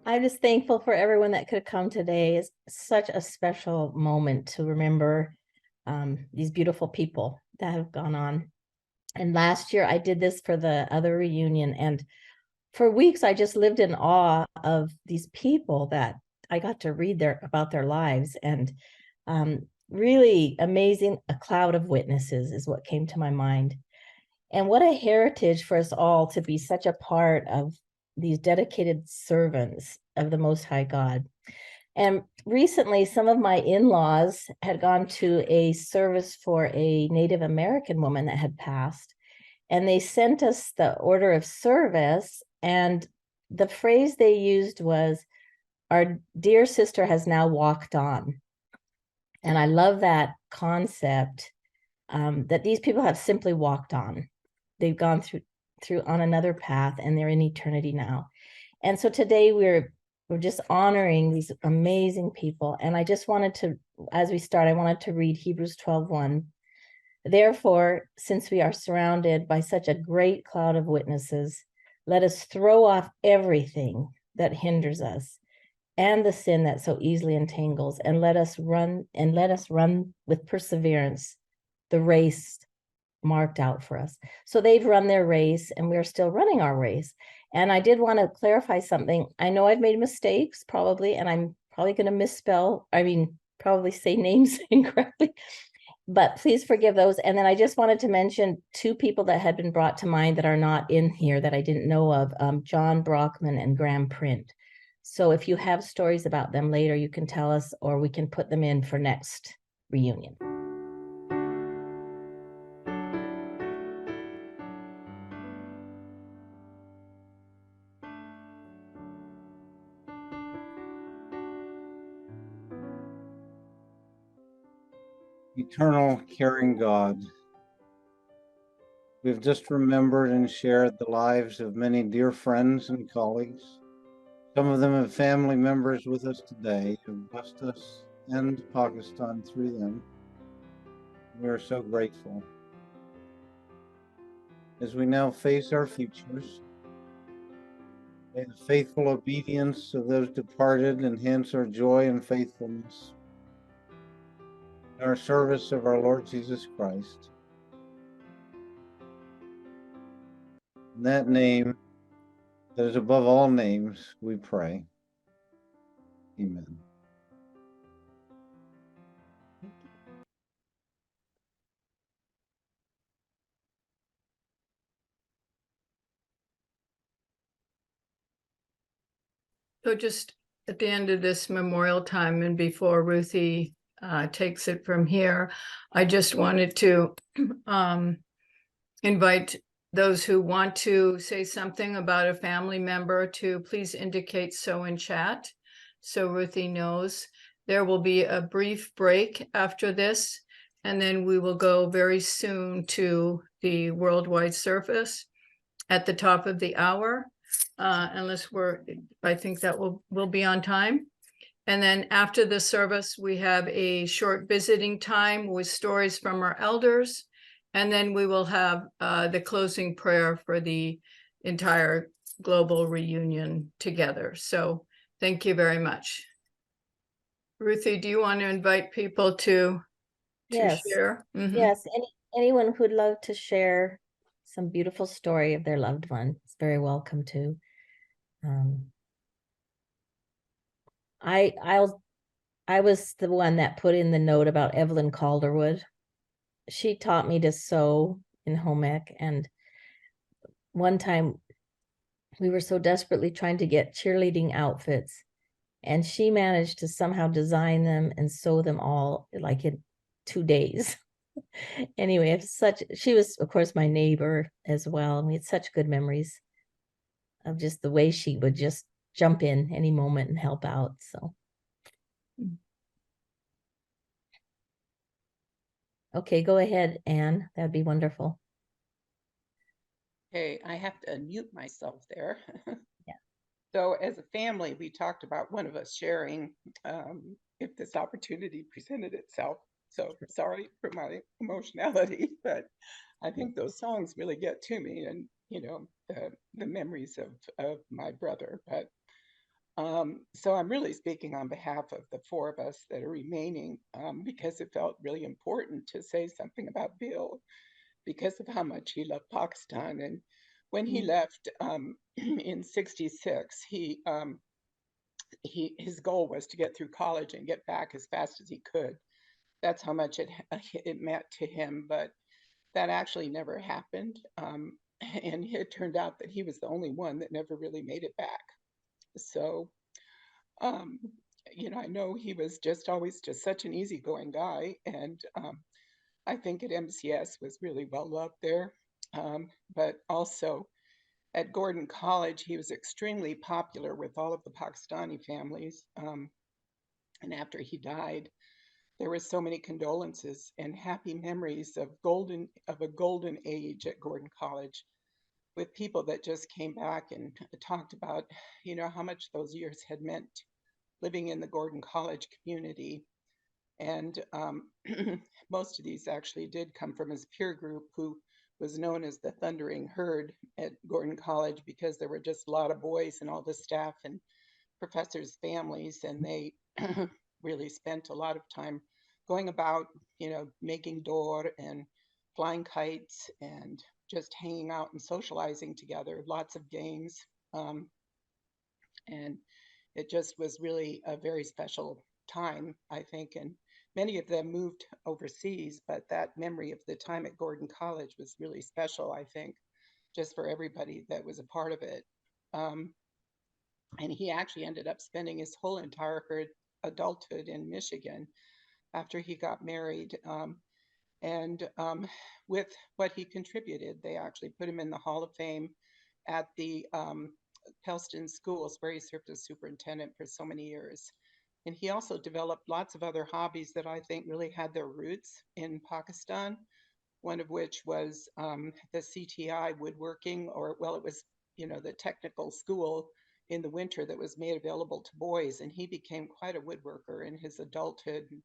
I'm just thankful for everyone that could come today. It's such a special moment to remember these beautiful people that have gone on. And last year I did this for the other reunion, and for weeks I just lived in awe of these people that I got to read about their lives, and really amazing. A cloud of witnesses is what came to my mind. And what a heritage for us all to be such a part of these dedicated servants of the Most High God. And recently, some of my in-laws had gone to a service for a Native American woman that had passed, and they sent us the order of service. And the phrase they used was, "Our dear sister has now walked on." And I love that concept, that these people have simply walked on. They've gone through on another path, and they're in eternity now. And so today we're just honoring these amazing people. And I just wanted to, as we start, I wanted to read Hebrews 12:1. Therefore, since we are surrounded by such a great cloud of witnesses, let us throw off everything that hinders us and the sin that so easily entangles, and let us run with perseverance the race marked out for us. So they've run their race, and we're still running our race. And I did want to clarify something. I know I've made mistakes probably, and I'm probably going to probably say names incorrectly, but please forgive those. And then I just wanted to mention two people that had been brought to mind that are not in here that I didn't know of, John Brockman and Graham Print. So if you have stories about them later, you can tell us, or we can put them in for next reunion. Eternal, caring God, we've just remembered and shared the lives of many dear friends and colleagues. Some of them have family members with us today who blessed us and Pakistan through them. We are so grateful. As we now face our futures, may the faithful obedience of those departed enhance our joy and faithfulness in our service of our Lord Jesus Christ. In that name that is above all names, we pray. Amen. So just at the end of this memorial time, and before Ruthie takes it from here, I just wanted to invite those who want to say something about a family member to please indicate so in chat, so Ruthie knows. There will be a brief break after this, and then we will go very soon to the worldwide service at the top of the hour. I think that will be on time. And then after the service, we have a short visiting time with stories from our elders. And then we will have the closing prayer for the entire global reunion together. So thank you very much. Ruthie, do you want to invite people to Yes. share? Mm-hmm. Yes. Anyone who'd love to share some beautiful story of their loved one is very welcome to. I was the one that put in the note about Evelyn Calderwood. She taught me to sew in home ec, and one time we were so desperately trying to get cheerleading outfits, and she managed to somehow design them and sew them all like in 2 days. Anyway, she was of course my neighbor as well, and we had such good memories of just the way she would just jump in any moment and help out. So okay, go ahead, Anne. That'd be wonderful. Okay, I have to unmute myself there. Yeah. So as a family, we talked about one of us sharing if this opportunity presented itself. So sorry for my emotionality, but I think those songs really get to me, and you know, the memories of my brother. But So I'm really speaking on behalf of the four of us that are remaining, because it felt really important to say something about Bill because of how much he loved Pakistan. And when he left in '66, his goal was to get through college and get back as fast as he could. That's how much it meant to him. But that actually never happened. And it turned out that he was the only one that never really made it back. So, um, I know he was just always just such an easygoing guy. And I think at MCS was really well loved there. But also at Gordon College, he was extremely popular with all of the Pakistani families. And after he died, there were so many condolences and happy memories of a golden age at Gordon College, with people that just came back and talked about, how much those years had meant living in the Gordon College community. And most of these actually did come from his peer group, who was known as the Thundering Herd at Gordon College, because there were just a lot of boys and all the staff and professors' families, and they really spent a lot of time going about, making door and flying kites and just hanging out and socializing together, lots of games. And it just was really a very special time, I think. And many of them moved overseas, but that memory of the time at Gordon College was really special, I think, just for everybody that was a part of it. And he actually ended up spending his whole entire adulthood in Michigan after he got married. And with what he contributed, they actually put him in the Hall of Fame at the Pelston Schools, where he served as superintendent for so many years. And he also developed lots of other hobbies that I think really had their roots in Pakistan, one of which was the CTI woodworking, or, well, it was, the technical school in the winter that was made available to boys. And he became quite a woodworker in his adulthood, and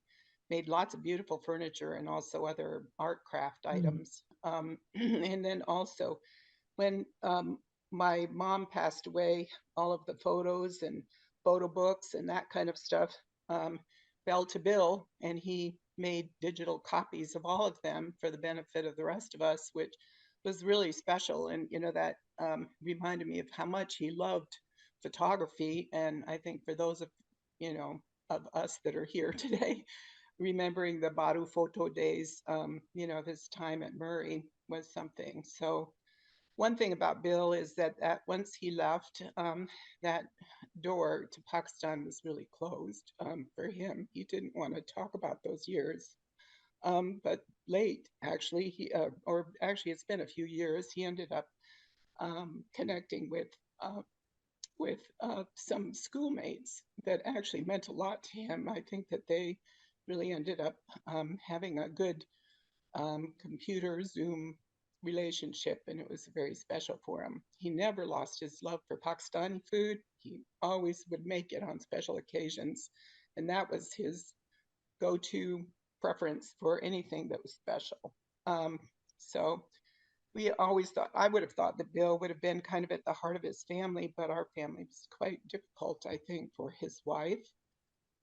made lots of beautiful furniture and also other art craft items. And then also, when my mom passed away, all of the photos and photo books and that kind of stuff fell to Bill, and he made digital copies of all of them for the benefit of the rest of us, which was really special. And, that reminded me of how much he loved photography. And I think for those of us that are here today, remembering the Baru photo days, of his time at Murray was something. So one thing about Bill is that once he left, that door to Pakistan was really closed for him. He didn't want to talk about those years. But late, actually, it's been a few years, he ended up connecting with some schoolmates that actually meant a lot to him. I think that they really ended up having a good computer Zoom relationship, and it was very special for him. He never lost his love for Pakistani food. He always would make it on special occasions, and that was his go-to preference for anything that was special. So we always thought, I would have thought that Bill would have been kind of at the heart of his family, but our family was quite difficult, I think, for his wife.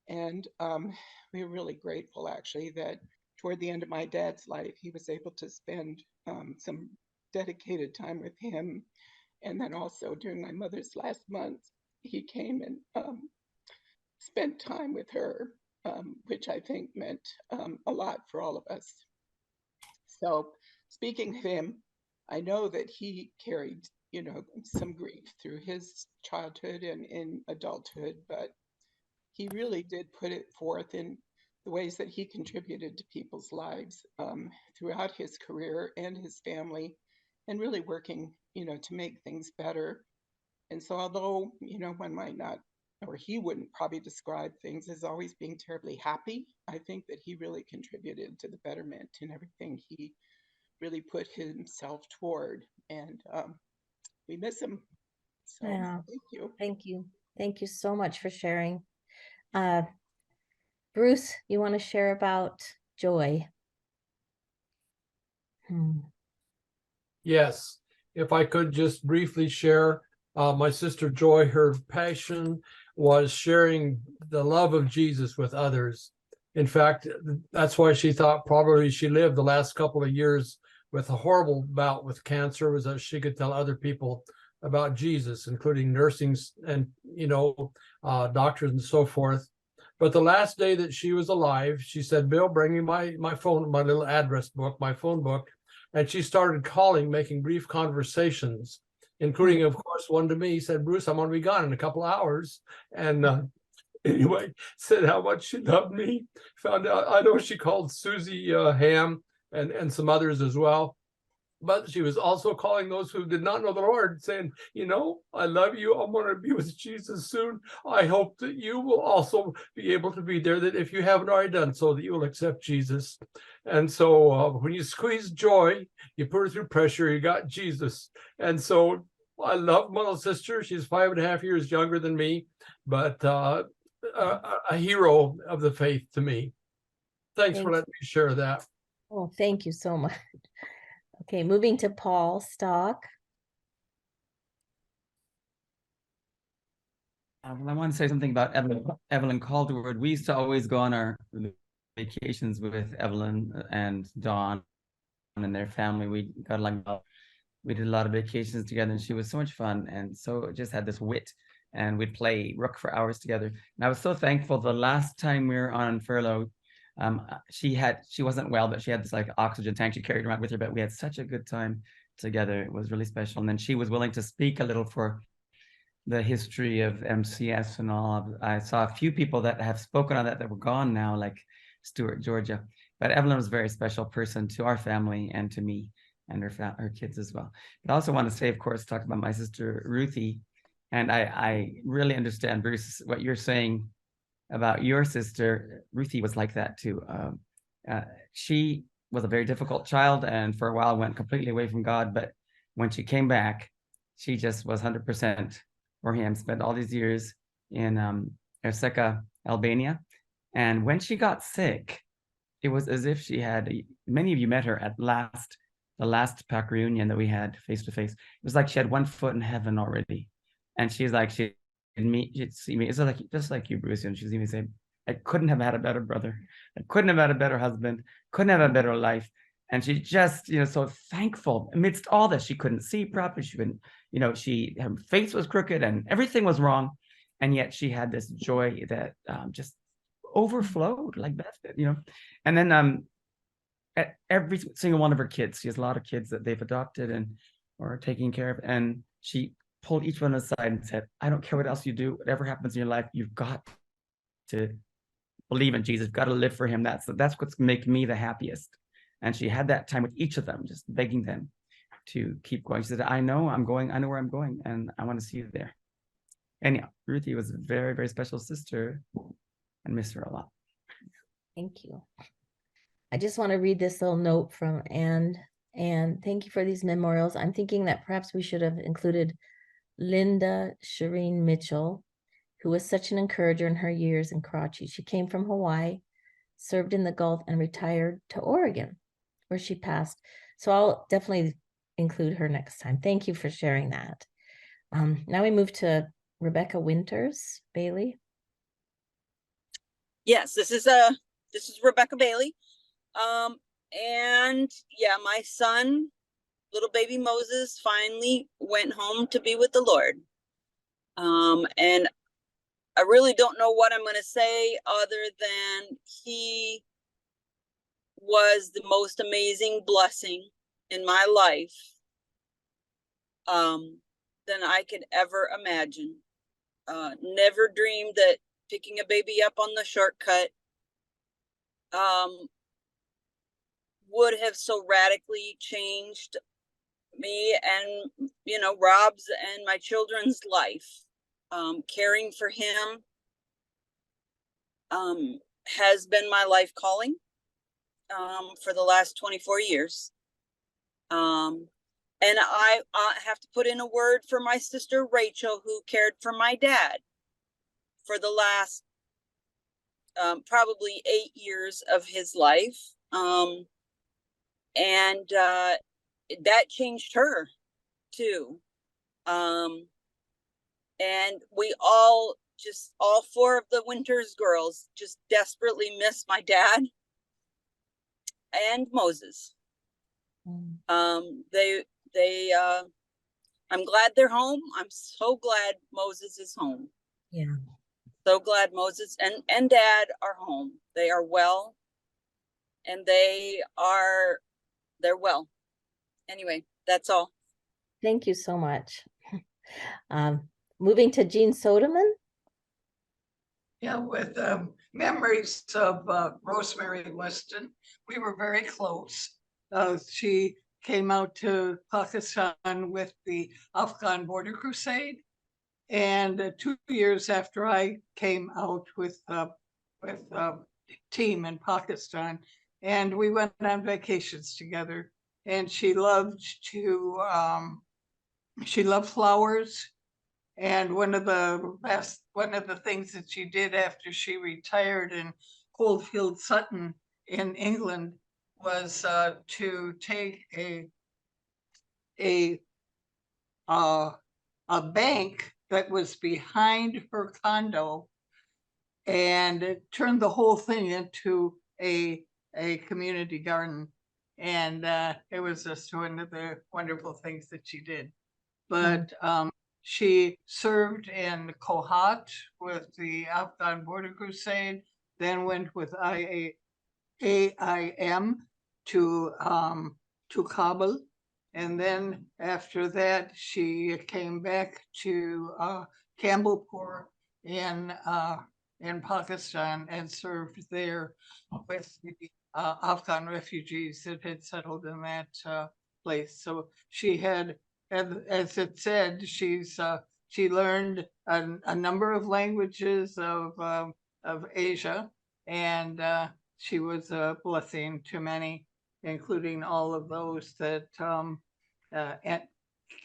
And we were really grateful, actually, that toward the end of my dad's life, he was able to spend some dedicated time with him. And then also during my mother's last month, he came and spent time with her, which I think meant a lot for all of us. So speaking of him, I know that he carried, some grief through his childhood and in adulthood, but he really did put it forth in the ways that he contributed to people's lives throughout his career and his family, and really working, to make things better. And so although, one might not, or he wouldn't probably describe things as always being terribly happy, I think that he really contributed to the betterment in everything he really put himself toward. And we miss him. So Yeah. thank you. Thank you. Thank you so much for sharing. Bruce, you want to share about Joy? Yes, if I could just briefly share my sister Joy, her passion was sharing the love of Jesus with others. In fact, that's why she thought probably she lived the last couple of years with a horrible bout with cancer, was that she could tell other people about Jesus, including nursing and, doctors and so forth. But the last day that she was alive, she said, Bill, bring me my phone, my little address book, my phone book. And she started calling, making brief conversations, including, of course, one to me. He said, Bruce, I'm going to be gone in a couple of hours. And anyway, said how much she loved me. Found out, I know she called Susie Ham and some others as well. But she was also calling those who did not know the Lord, saying, I love you. I'm going to be with Jesus soon. I hope that you will also be able to be there, that if you haven't already done so, that you will accept Jesus. And so when you squeeze joy, you put her through pressure, you got Jesus. And so I love my little sister. She's 5.5 years younger than me, but a hero of the faith to me. Thanks for letting me share that. Oh, thank you so much. Okay, moving to Paul Stock. Well, I want to say something about Evelyn Calderwood. We used to always go on our vacations with Evelyn and Dawn and their family. We did a lot of vacations together, and she was so much fun, and so just had this wit, and we'd play rook for hours together. And I was so thankful the last time we were on furlough. She wasn't well, but she had this like oxygen tank she carried around with her, but we had such a good time together. It was really special. And then she was willing to speak a little for the history of MCS and all. I saw a few people that have spoken on that were gone now, like Stuart, Georgia. But Evelyn was a very special person to our family and to me and her kids as well. But I also want to say, of course, talk about my sister Ruthie. And I really understand, Bruce, what you're saying about your sister. Ruthie was like that too. She was a very difficult child, and for a while went completely away from God. But when she came back, she just was 100% for him. Spent all these years in Erseka, Albania, and when she got sick, it was as if she had. Many of you met her at the last PAC reunion that we had face to face. It was like she had one foot in heaven already, and she's like she'd see me. It's like just like you, Bruce, and she'd see me say, I couldn't have had a better brother. I couldn't have had a better husband. Couldn't have a better life. And she just, so thankful amidst all this. She couldn't see properly. She couldn't, her face was crooked and everything was wrong. And yet she had this joy that just overflowed like Beth did, And then at every single one of her kids, she has a lot of kids that they've adopted and or taking care of. And she pulled each one aside and said, I don't care what else you do, whatever happens in your life, you've got to believe in Jesus, got to live for him. That's what's make me the happiest. And she had that time with each of them, just begging them to keep going. She said, I know where I'm going, and I want to see you there. Anyhow, Ruthie was a very, very special sister and miss her a lot. Thank you. I just want to read this little note from Anne. And thank you for these memorials. I'm thinking that perhaps we should have included Linda Shireen Mitchell, who was such an encourager in her years in Karachi. She came from Hawaii, served in the Gulf, and retired to Oregon, where she passed. So I'll definitely include her next time. Thank you for sharing that. Now we move to Rebecca Winters Bailey. Yes, this is Rebecca Bailey. And yeah, my son, little baby Moses, finally went home to be with the Lord. And I really don't know what I'm going to say other than he was the most amazing blessing in my life than I could ever imagine. Never dreamed that picking a baby up on the shortcut would have so radically changed me and, Rob's and my children's life. Caring for him has been my life calling for the last 24 years. And I have to put in a word for my sister Rachel, who cared for my dad for the last probably 8 years of his life. And that changed her too. And we all just all four of the Winters girls just desperately miss my dad and Moses. I'm glad they're home. I'm so glad Moses is home. Yeah. So glad Moses and dad are home. They are well, and they're well. Anyway, that's all. Thank you so much. Moving to Jean Sodeman. Yeah, with memories of Rosemary Weston. We were very close. She came out to Pakistan with the Afghan Border Crusade. And 2 years after I came out with team in Pakistan, and we went on vacations together. And she loved flowers. And one of the things that she did after she retired in Coldfield Sutton in England was to take a bank that was behind her condo and turned the whole thing into a community garden. And it was just one of the wonderful things that she did. But she served in Kohat with the Afghan Border Crusade, then went with AIM to Kabul. And then after that, she came back to Campbellpur in Pakistan and served there with the Afghan refugees that had settled in that place. So she had, as it said, she learned a number of languages of Asia, and she was a blessing to many, including all of those that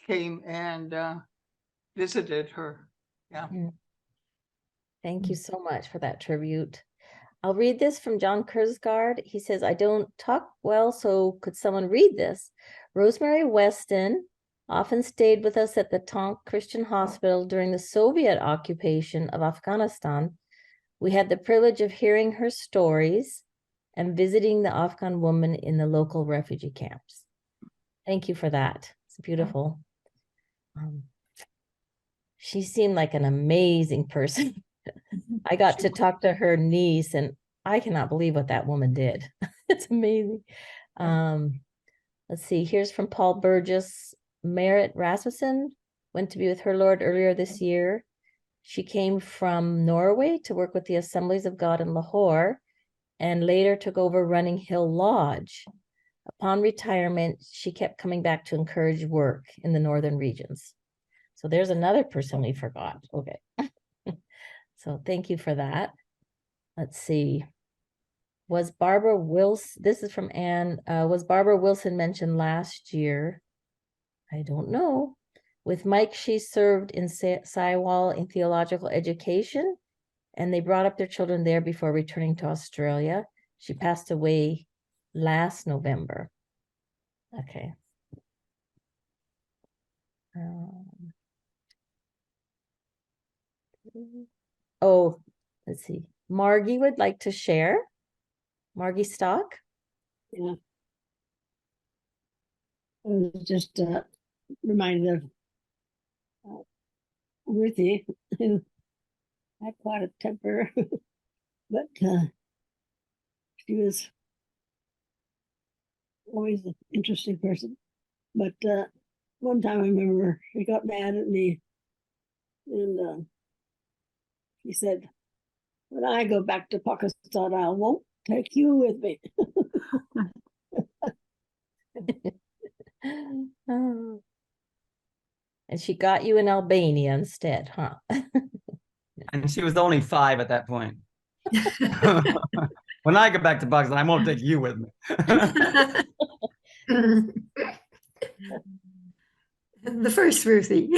came and visited her. Yeah. Thank you so much for that tribute. I'll read this from John Kurzgaard. He says, I don't talk well, so could someone read this? Rosemary Weston often stayed with us at the Tonk Christian Hospital during the Soviet occupation of Afghanistan. We had the privilege of hearing her stories and visiting the Afghan women in the local refugee camps. Thank you for that. It's beautiful. She seemed like an amazing person. I got to talk to her niece, and I cannot believe what that woman did. It's amazing. Let's see. Here's from Paul Burgess. Merritt Rasmussen went to be with her Lord earlier this year. She came from Norway to work with the Assemblies of God in Lahore, and later took over Running Hill Lodge. Upon retirement, she kept coming back to encourage work in the northern regions. So there's another person we forgot. Okay. So thank you for that. Let's see. Was Barbara Wilson, this is from Anne, was Barbara Wilson mentioned last year? I don't know. With Mike, she served in Saiwal in theological education, and they brought up their children there before returning to Australia. She passed away last November. Okay. Oh, let's see. Margie would like to share. Margie Stock. Yeah. I was just reminded of Ruthie, who had quite a temper, but she was always an interesting person. But one time I remember she got mad at me, and she said, when I go back to Pakistan, I won't take you with me. Oh. And she got you in Albania instead, huh? And she was only 5 at that point. When I get back to Pakistan, I won't take you with me. The first Ruthie.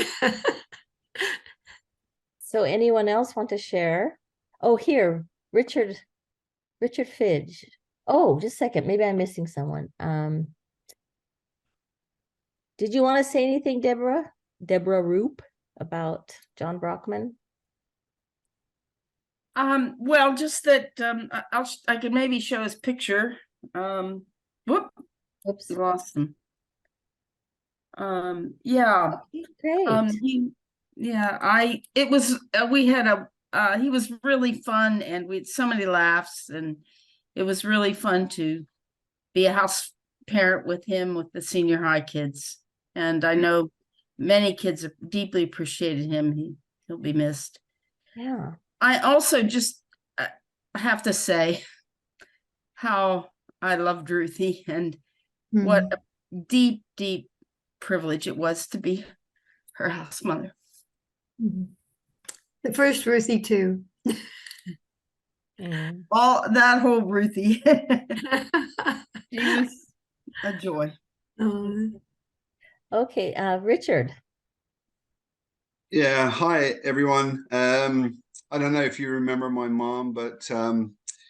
So anyone else want to share? Oh, here, Richard Fidge. Oh, just a second. Maybe I'm missing someone. Did you want to say anything, Deborah? Deborah Roop, about John Brockman? Well, just that I could maybe show his picture. Whoop, Oops. lost him. Yeah. Great. It was we had he was really fun, and we had so many laughs, and it was really fun to be a house parent with him with the senior high kids. And I know many kids deeply appreciated him. He'll be missed. Yeah. I also just have to say how I loved Ruthie, and what a deep, deep privilege it was to be her house mother. The first Ruthie too. Mm. All that whole Ruthie. She was a joy. Okay, Richard. Yeah, hi everyone. I don't know if you remember my mom, but I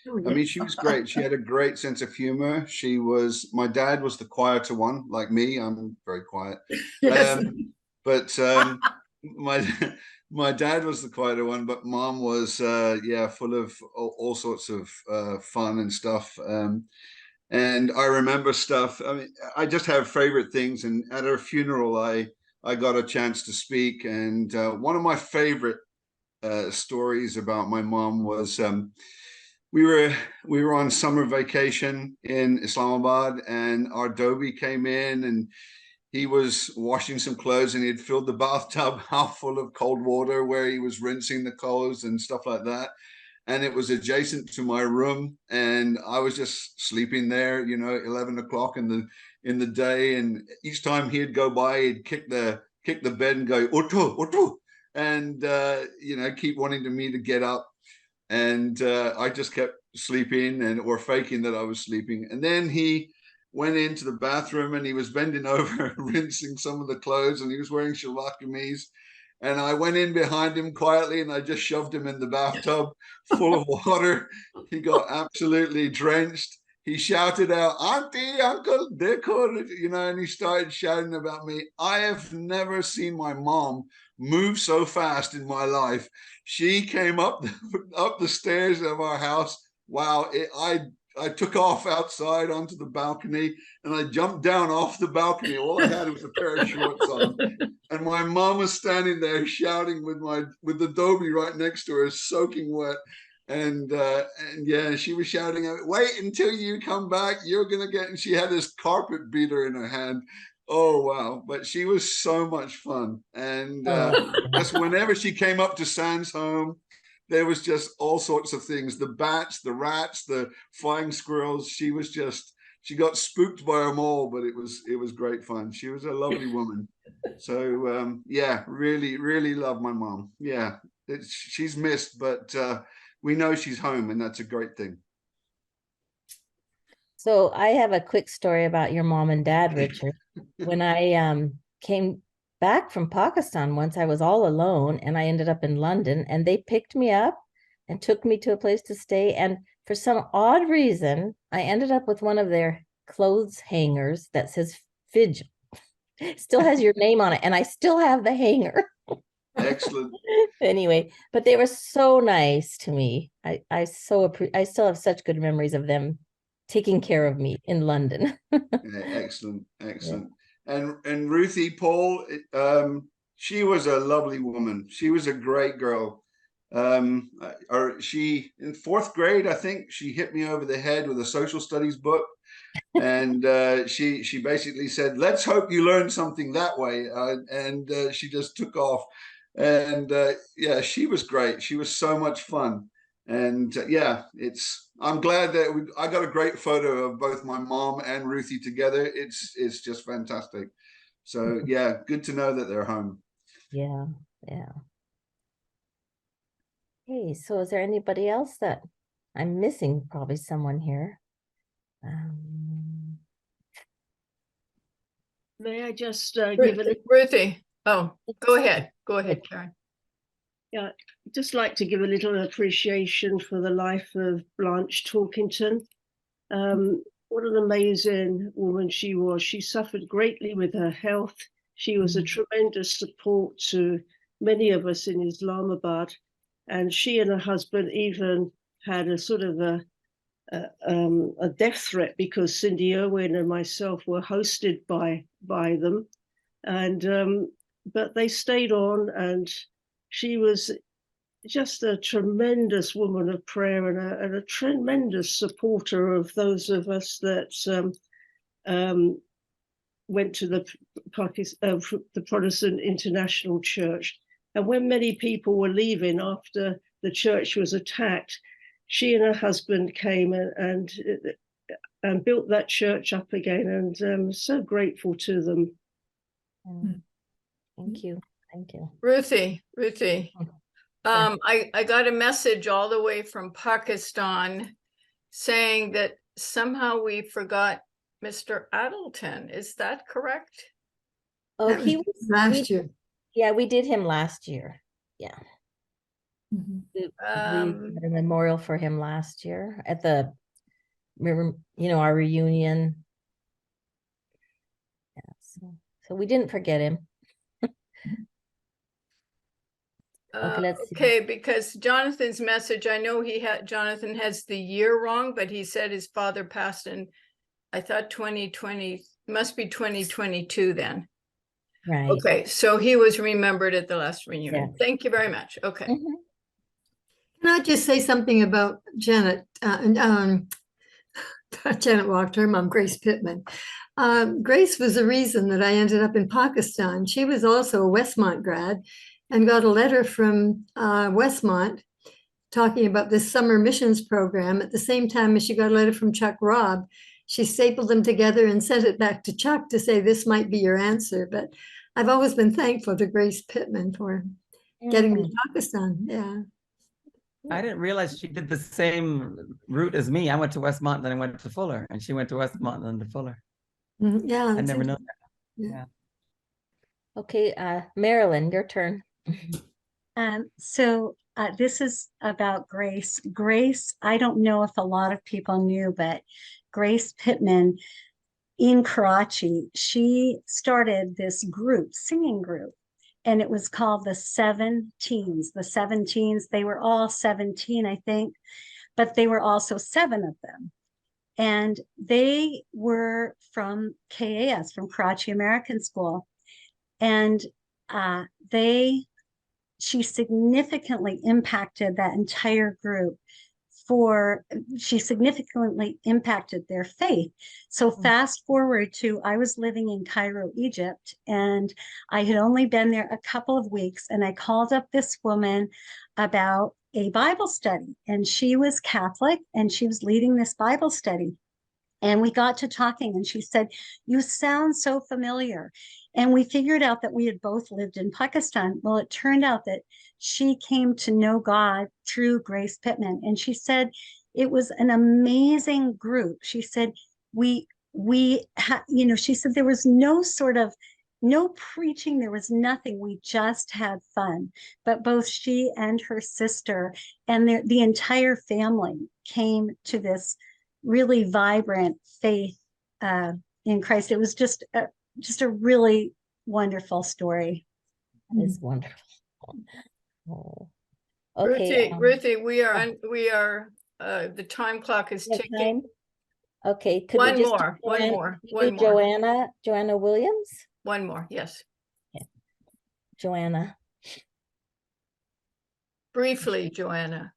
mean, she was great. She had a great sense of humor. My dad was the quieter one, like me. I'm very quiet. Yes. But my dad was the quieter one, but mom was full of all sorts of fun and stuff. And I remember stuff. I mean, I just have favorite things. And at her funeral, I got a chance to speak. And one of my favorite stories about my mom was we were on summer vacation in Islamabad, and our Dobie came in, and he was washing some clothes, and he had filled the bathtub half full of cold water where he was rinsing the clothes and stuff like that. And it was adjacent to my room, and I was just sleeping there, 11 o'clock in the day. And each time he'd go by, he'd kick the bed and go, "Utu, utu," and keep wanting me to get up. And I just kept sleeping or faking that I was sleeping. And then he went into the bathroom, and he was bending over rinsing some of the clothes, and he was wearing shalwar kameez. And I went in behind him quietly, and I just shoved him in the bathtub full of water. He got absolutely drenched. He shouted out, "Auntie, uncle, dekho," and he started shouting about me. I have never seen my mom move so fast in my life. She came up the stairs of our house. Wow, I took off outside onto the balcony, and I jumped down off the balcony. All I had was a pair of shorts on, and my mom was standing there shouting with the Dobie right next to her, soaking wet. And yeah, she was shouting out, "Wait until you come back, you're gonna get," and she had this carpet beater in her hand. Oh wow, but she was so much fun. And just whenever she came up to Sam's home, there was just all sorts of things: the bats, the rats, the flying squirrels. She got spooked by them all, but it was great fun. She was a lovely woman. So yeah, really, really love my mom. Yeah, she's missed, but we know she's home, and that's a great thing. So I have a quick story about your mom and dad, Richard. When I came back from Pakistan once, I was all alone, and I ended up in London, and they picked me up and took me to a place to stay. And for some odd reason, I ended up with one of their clothes hangers that says Fidge. Still has your name on it, and I still have the hanger. Excellent. Anyway, but they were so nice to me. I still have such good memories of them taking care of me in London. Yeah, excellent. And Ruthie, Paul, she was a lovely woman. She was a great girl. She in fourth grade, I think, she hit me over the head with a social studies book, and she basically said, "Let's hope you learn something that way." And she just took off. And yeah, she was great. She was so much fun. And yeah, I'm glad that I got a great photo of both my mom and Ruthie together. It's just fantastic. So yeah, good to know that they're home. Yeah. Hey, so is there anybody else that I'm missing? Probably someone here. May I just give it Ruthie. Oh, go ahead, Karen. Yeah, just like to give a little appreciation for the life of Blanche Talkington. What an amazing woman she was. She suffered greatly with her health. She was a tremendous support to many of us in Islamabad. And she and her husband even had a sort of a death threat because Cindy Irwin and myself were hosted by them. And but they stayed on, and she was just a tremendous woman of prayer and a tremendous supporter of those of us that went to the Protestant International Church. And when many people were leaving after the church was attacked, she and her husband came and built that church up again, and I'm so grateful to them. Thank you. Thank you. Ruthie, Yeah. I got a message all the way from Pakistan saying that somehow we forgot Mr. Addleton. Is that correct? Oh, That he was was last year. Yeah, we did him last year. Yeah. Mhm. We had a memorial for him last year at the, our reunion. Yeah, so we didn't forget him. Okay, let's see. Okay, because Jonathan's message, I know Jonathan has the year wrong, but he said his father passed in, I thought 2020, must be 2022 then. Right. Okay, so he was remembered at the last reunion. Yeah. Thank you very much. Okay. Mhm. Can I just say something about Janet? Janet walked her mom, Grace Pittman. Grace was the reason that I ended up in Pakistan. She was also a Westmont grad and got a letter from Westmont talking about this summer missions program. At the same time as she got a letter from Chuck Robb, she stapled them together and sent it back to Chuck to say, this might be your answer. But I've always been thankful to Grace Pittman for getting me to Pakistan. Yeah. I didn't realize she did the same route as me. I went to Westmont, then I went to Fuller, and she went to Westmont and then to Fuller. Yeah. I that's never know interesting. that. Yeah. Okay, Marilyn, your turn. So this is about Grace. Grace, I don't know if a lot of people knew, but Grace Pittman in Karachi, she started this group, singing group, and it was called the Seven Teens. The Seven Teens, they were all 17, I think, but they were also 7 of them. And they were from KAS, from Karachi American School. And she significantly impacted that entire group. She significantly impacted their faith. So fast forward to, I was living in Cairo, Egypt, and I had only been there a couple of weeks, and I called up this woman about a Bible study, and she was Catholic, and she was leading this Bible study. And we got to talking, and she said, you sound so familiar. And we figured out that we had both lived in Pakistan. Well, it turned out that she came to know God through Grace Pittman. And she said, it was an amazing group. She said, she said, there was no preaching, there was nothing. We just had fun. But both she and her sister and the entire family came to this really vibrant faith in Christ. It was just a really wonderful story. It's wonderful. Oh. Okay, Ruthie, we are the time clock is ticking. time? Okay, could One we just more, one more. Joanna Williams? One more, yes. Okay. Joanna. Briefly, Joanna.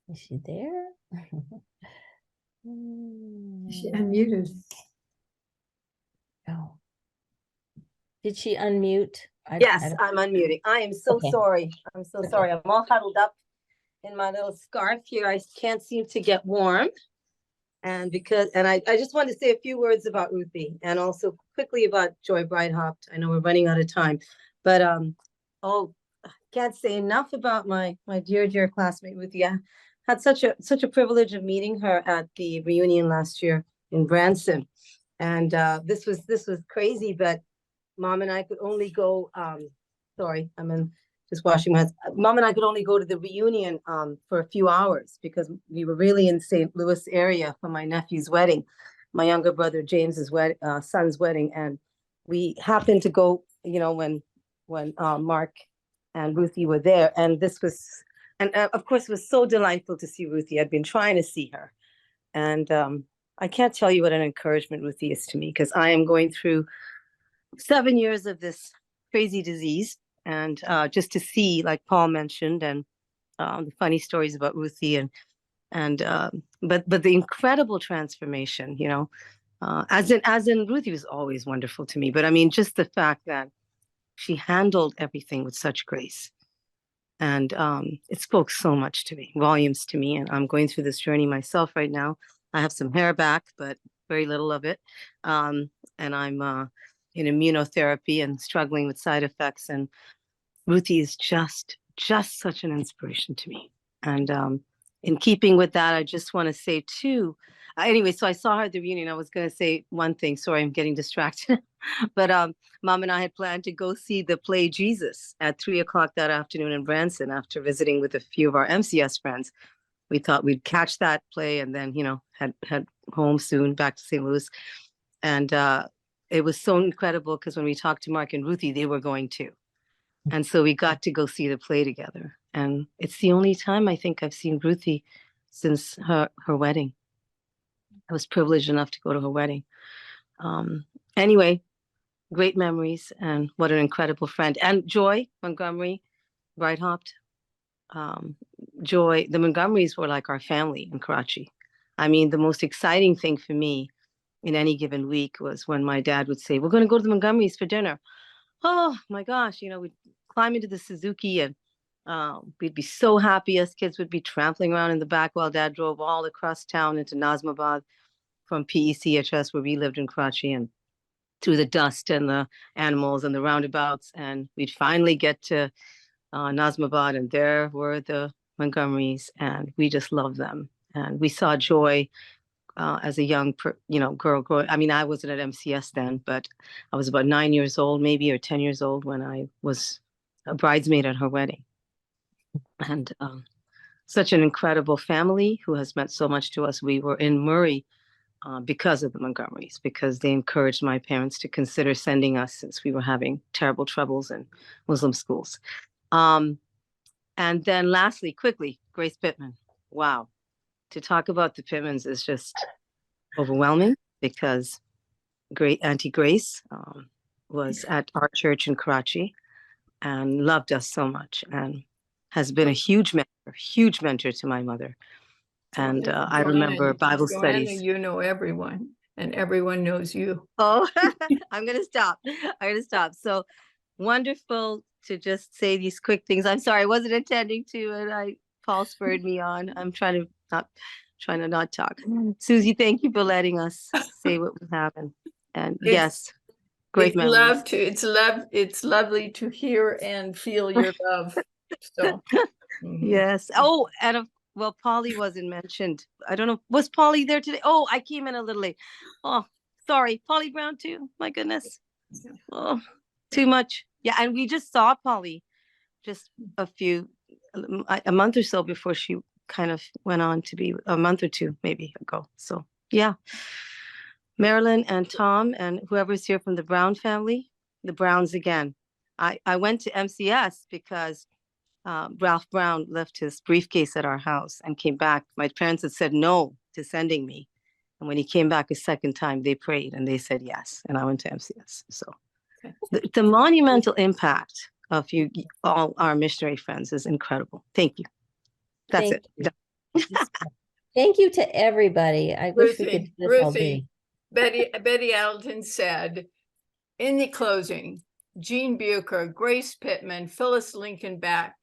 Is she there? She unmuted. Oh. Did she unmute? Yes, I'm unmuting. I am so Okay. sorry. I'm so sorry. I'm all huddled up in my little scarf here. I can't seem to get warm. And I just wanted to say a few words about Ruthie and also quickly about Joy Breithaupt. I know we're running out of time, but I can't say enough about my dear classmate Ruthie. I had such a privilege of meeting her at the reunion last year in Branson. And this was crazy, but Mom and I could only go, sorry, just washing my hands. Mom and I could only go to the reunion for a few hours because we were really in St. Louis area for my nephew's wedding, my younger brother James's son's wedding. And we happened to go, when when Mark and Ruthie were there. And this was, and of course, it was so delightful to see Ruthie. I'd been trying to see her. And I can't tell you what an encouragement Ruthie is to me, because I am going through 7 years of this crazy disease. And just to see, like Paul mentioned, and the funny stories about Ruthie but the incredible transformation, you know, as in Ruthie was always wonderful to me, but I mean, just the fact that she handled everything with such grace. And it spoke so much to me, volumes to me. And I'm going through this journey myself right now. I have some hair back, but very little of it. And I'm in immunotherapy and struggling with side effects. And Ruthie is just such an inspiration to me. And in keeping with that, I just want to say too, anyway, so I saw her at the reunion. I was going to say one thing. Sorry, I'm getting distracted. But Mom and I had planned to go see the play Jesus at 3:00 that afternoon in Branson after visiting with a few of our MCS friends. We thought we'd catch that play and then, you know, head home soon back to St. Louis. And it was so incredible because when we talked to Mark and Ruthie, they were going too. And so we got to go see the play together. And it's the only time I think I've seen Ruthie since her wedding. I was privileged enough to go to her wedding. Anyway, great memories, and what an incredible friend. And Joy Montgomery, Bright-Hopped. Joy, the Montgomerys were like our family in Karachi. I mean, the most exciting thing for me in any given week was when my dad would say, we're going to go to the Montgomerys for dinner. Oh my gosh, you know, we'd climb into the Suzuki and we'd be so happy. Us kids would be trampling around in the back while Dad drove all across town into Nazimabad from PECHS, where we lived in Karachi, and through the dust and the animals and the roundabouts. And we'd finally get to Nazimabad, and there were the Montgomerys, and we just loved them. And we saw Joy as a young, girl growing. I mean, I wasn't at MCS then, but I was about 9 years old, maybe, or 10 years old when I was a bridesmaid at her wedding. And such an incredible family who has meant so much to us. We were in Murray because of the Montgomerys, because they encouraged my parents to consider sending us since we were having terrible troubles in Muslim schools. And then lastly, quickly, Grace Pittman. Wow. To talk about the Pittmans is just overwhelming, because great Auntie Grace was at our church in Karachi and loved us so much, and has been a huge mentor to my mother. And I remember Bible studies. You know everyone, and everyone knows you. Oh, I'm going to stop. So wonderful to just say these quick things. I'm sorry, I wasn't intending to, and Paul spurred me on. I'm trying to not talk. Susie, thank you for letting us say what we have. And yes, great memories. It's lovely to hear and feel your love. So yes. Oh, and well, Polly wasn't mentioned. I don't know. Was Polly there today? Oh, I came in a little late. Oh, sorry. Polly Brown too. My goodness. Oh, too much. Yeah. And we just saw Polly just a month or so before she kind of went on to be, a month or two maybe ago. So yeah. Marilyn and Tom and whoever's here from the Brown family, the Browns again. I went to MCS because Ralph Brown left his briefcase at our house and came back. My parents had said no to sending me. And when he came back a second time, they prayed and they said yes. And I went to MCS. So the monumental impact of all our missionary friends is incredible. Thank you. That's it. Thank you to everybody. I wish we could do this all day. Betty Alton said, in the closing, Jean Bucher, Grace Pittman, Phyllis Lincoln Back,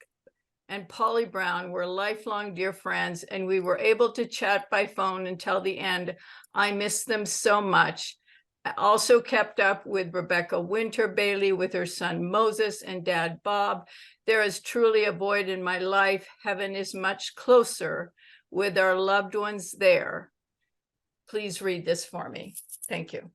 and Polly Brown were lifelong dear friends, and we were able to chat by phone until the end. I miss them so much. I also kept up with Rebecca Winter Bailey with her son Moses and Dad Bob. There is truly a void in my life. Heaven is much closer with our loved ones there. Please read this for me. Thank you.